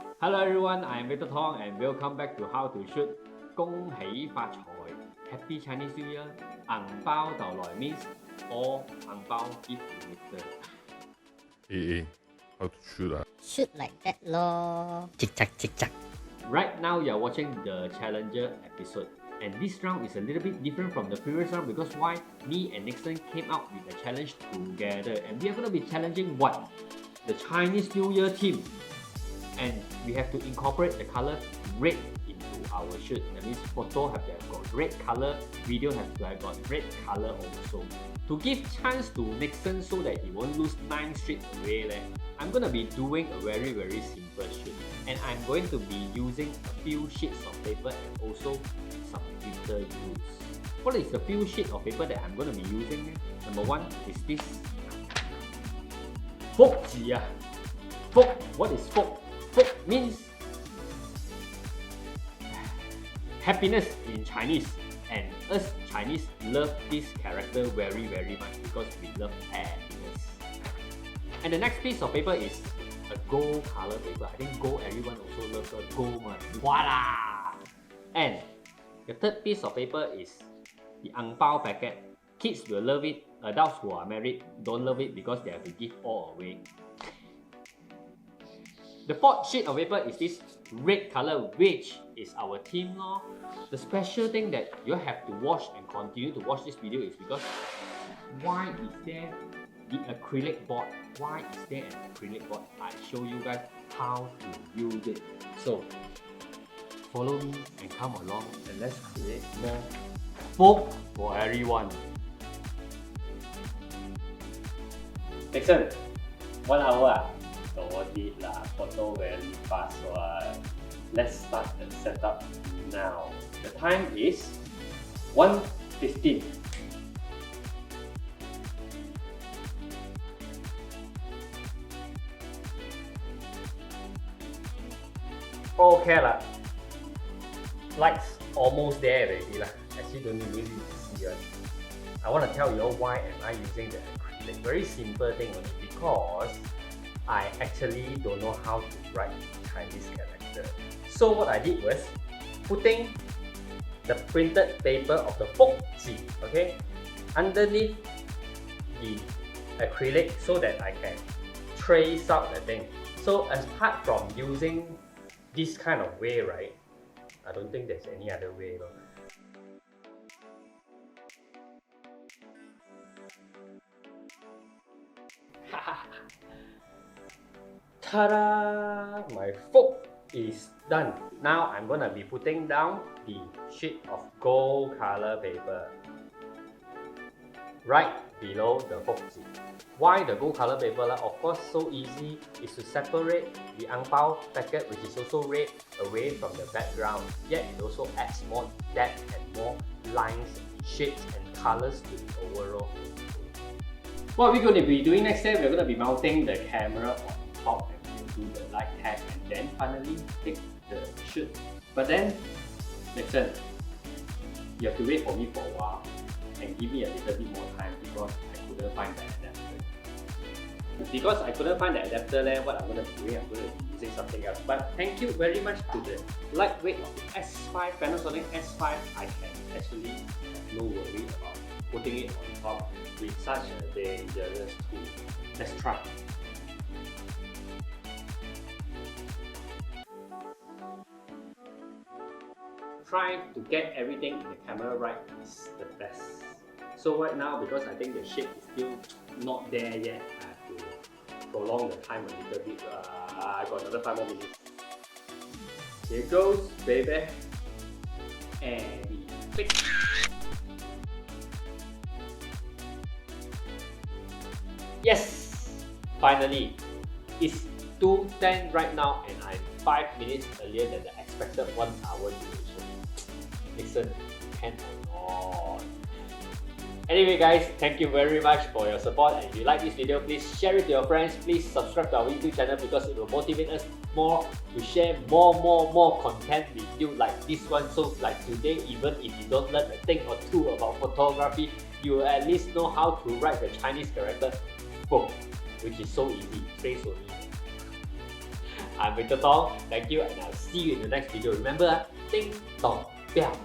Hello everyone, I am Victor Tong and welcome back to How to Shoot. 恭喜發財 Happy Chinese New Year. 銀包到來 means all 銀包 give later. How to shoot Shoot like that lor. Chick chack, chick chack. Right now you're watching the Challenger episode. And this round is a little bit different from the previous round because why? Me and Nixon came out with a challenge together and we are going to be challenging what? The Chinese New Year theme. And we have to incorporate the color red into our shoot. That means photo have to have got red color, video have to have got red color also. To give chance to Nixon so that he won't lose 9 straight away, I'm going to be doing a very simple shoot. And I'm going to be using a few sheets of paper and also some glitter glues. What is the few sheets of paper that I'm going to be using? Number 1 is this. Folk ji. Folk. What is folk? Folk means happiness in Chinese, and us Chinese love this character very much because we love happiness. And the next piece of paper is a gold color paper. I think gold, everyone also loves the gold one. Voila! And the third piece of paper is the ang pao packet. Kids will love it. Adults who are married don't love it because they have to give all away. The fourth sheet of paper is this red color, which is our theme lor. The special thing that you have to watch and continue to watch this video is because why is there the acrylic board? Why is there an acrylic board? I show you guys how to use it. So follow me and come along and let's create more folk for everyone. Nixon, 1 hour. Don't it lah, photo very fast one. Let's start the setup now. The time is 1:15. Okay lah. Lights almost there already lah. Actually don't really see it. I want to tell you all why am I using the acrylic. Very simple thing only because I actually don't know how to write Chinese character. So what I did was putting the printed paper of the folk ji, okay, underneath the acrylic so that I can trace out the thing. So apart from using this kind of way, right, I don't think there's any other way. Ta-da! My folk is done. Now I'm gonna be putting down the sheet of gold color paper right below the folk ji. Why the gold color paper? Of course, so easy is to separate the ang pao packet, which is also red, away from the background. Yet it also adds more depth and more lines, shapes, and colors to the overall. What we're going to be doing next step, we're going to be mounting the camera on top and we'll do the light tag and then finally take the shoot. But then, Nixon, you have to wait for me for a while and give me a little bit more time because I couldn't find the adapter. Because I couldn't find the adapter, what I'm going to be doing, I'm going to be using something else. But thank you very much to the lightweight of the S5, Panasonic S5, I can actually have no worry about putting it on top with such a dangerous tool. Let's try. Try to get everything in the camera right is the best. So right now, because I think the shape is still not there yet, I have to prolong the time a little bit. I got another 5 more minutes. Here goes, baby. And we click. Yes! Finally! It's 2:10 right now and I'm 5 minutes earlier than the expected 1 hour duration. Listen, can or not. Anyway guys, thank you very much for your support, and if you like this video, please share it to your friends. Please subscribe to our YouTube channel because it will motivate us more to share more content with you like this one. So like today, even if you don't learn a thing or two about photography, you will at least know how to write the Chinese character folk, which is so easy, very so easy. I'm Victor Tong. Thank you and I'll see you in the next video. Remember, ding dong bell.